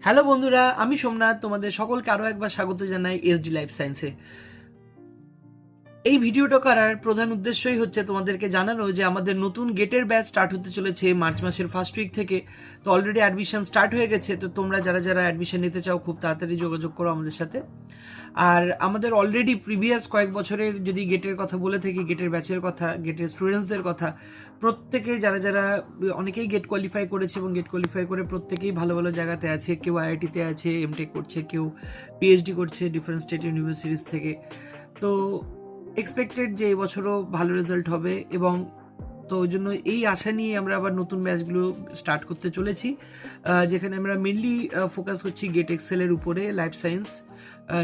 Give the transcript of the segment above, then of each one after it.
Hello বন্ধুরা, আমি সোমনাথ তোমাদের সকলকে আরও একবার স্বাগত জানাই এসডি লাইফ সায়েন্সে। এই ভিডিওটা করার প্রধান উদ্দেশ্যই হচ্ছে তোমাদেরকে জানানো যে আমাদের নতুন গেটের ব্যাচ স্টার্ট হতে চলেছে মার্চ মাসের ফার্স্ট উইক থেকে। তো অলরেডি অ্যাডমিশন স্টার্ট হয়ে গেছে, তো তোমরা যারা যারা অ্যাডমিশন নিতে চাও খুব তাড়াতাড়ি যোগাযোগ করো আমাদের সাথে। আর আমাদের অলরেডি প্রিভিয়াস কয়েক বছরের যদি গেটের কথা বলে থাকি, গেটের ব্যাচের কথা, গেটের স্টুডেন্টসদের কথা, প্রত্যেকে যারা যারা অনেকেই গেট কোয়ালিফাই করেছে এবং গেট কোয়ালিফাই করে প্রত্যেকেই ভালো ভালো জায়গাতে আছে। কেউ আইআইটিতে আছে, এমটেক করছে, কেউ পিএইচডি করছে ডিফারেন্ট স্টেট ইউনিভার্সিটিস থেকে। তো এক্সপেক্টেড যে এবছরও ভালো রেজাল্ট হবে, এবং তো ওই জন্য এই আশা নিয়ে আমরা আবার নতুন ব্যাচগুলো স্টার্ট করতে চলেছি, যেখানে আমরা মেনলি ফোকাস করছি গেট এক্সেলের উপরে, লাইফ সায়েন্স,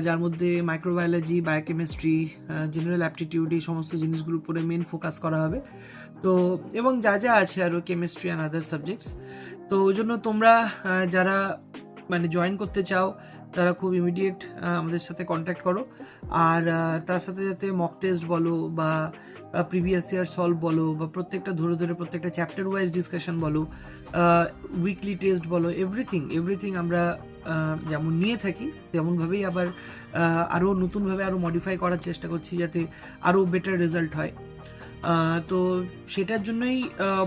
যার মধ্যে মাইক্রোবায়োলজি, বায়োকেমিস্ট্রি, জেনারেল অ্যাপটিটিউড, এই সমস্ত জিনিসগুলোর উপরে মেন ফোকাস করা হবে। তো এবং যা যা আছে আরও কেমিস্ট্রি অ্যান্ড আদার সাবজেক্টস। তো ওই জন্য তোমরা যারা মানে জয়েন করতে চাও তারা খুব ইমিডিয়েট আমাদের সাথে কন্ট্যাক্ট করো। আর তার সাথে সাথে মক টেস্ট বলো বা প্রিভিয়াস ইয়ার সলভ বলো বা প্রত্যেকটা ধরে ধরে প্রত্যেকটা চ্যাপ্টার ওয়াইজ ডিসকাশন বলো, উইকলি টেস্ট বলো, এভরিথিং আমরা যেমন নিয়ে থাকি তেমনভাবেই আবার আরও নতুনভাবে আরও মডিফাই করার চেষ্টা করছি যাতে আরও বেটার রেজাল্ট হয়। তো সেটার জন্যই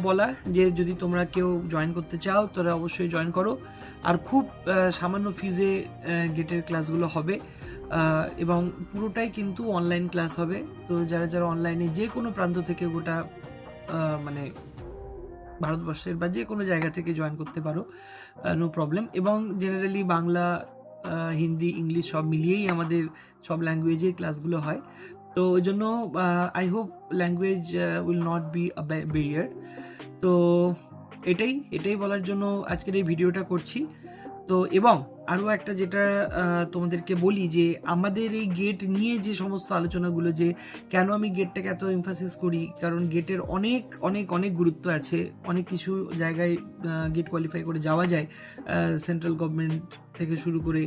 বলা যে যদি তোমরা কেউ জয়েন করতে চাও তারা অবশ্যই জয়েন করো। আর খুব সামান্য ফিজে গেটের ক্লাসগুলো হবে, এবং পুরোটাই কিন্তু অনলাইন ক্লাস হবে। তো যারা যারা অনলাইনে যে কোনো প্রান্ত থেকে গোটা মানে ভারতবর্ষের বা যে কোনো জায়গা থেকে জয়েন করতে পারো, নো প্রবলেম। এবং জেনারেলি বাংলা, হিন্দি, ইংলিশ সব মিলিয়েই আমাদের সব ল্যাঙ্গুয়েজে ক্লাসগুলো হয়। তো ওই জন্য I hope language will not be a barrier. তো এটাই বলার জন্য আজকের এই ভিডিওটা করছি। তো এবং আরও একটা যেটা তোমাদেরকে বলি যে আমাদের এই গেট নিয়ে যে সমস্ত আলোচনাগুলো, যে কেন আমি গেটটাকে এত এমফাসিস করি, কারণ গেটের অনেক অনেক অনেক গুরুত্ব আছে। অনেক কিছু জায়গায় গেট কোয়ালিফাই করে যাওয়া যায়, সেন্ট্রাল গভর্নমেন্ট থেকে শুরু করে,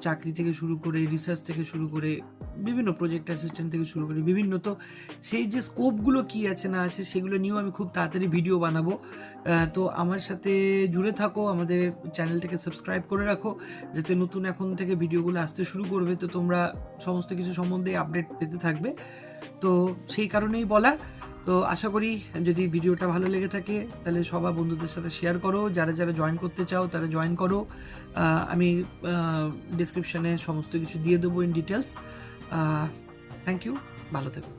চাকরি থেকে শুরু করে, রিসার্চ থেকে শুরু করে, বিভিন্ন প্রজেক্ট অ্যাসিস্ট্যান্ট থেকে শুরু করে বিভিন্ন। তো সেই যে স্কোপগুলো কী আছে না আছে সেগুলো নিয়েও আমি খুব তাড়াতাড়ি ভিডিও বানাবো। তো আমার সাথে জুড়ে থাকো, আমাদের চ্যানেলটাকে সাবস্ক্রাইব করে রাখো, যাতে নতুন এখন থেকে ভিডিওগুলো আসতে শুরু করবে তো তোমরা সমস্ত কিছু সম্বন্ধে আপডেট পেতে থাকবে। তো সেই কারণেই বলা। তো আশা করি যদি ভিডিওটা ভালো লেগে থাকে তাহলে সবার বন্ধুদের সাথে শেয়ার করো। যারা যারা জয়েন করতে চাও তারা জয়েন করো। আমি ডিসক্রিপশানে সমস্ত কিছু দিয়ে দেবো ইন ডিটেলস। থ্যাংক ইউ, ভালো থেকো।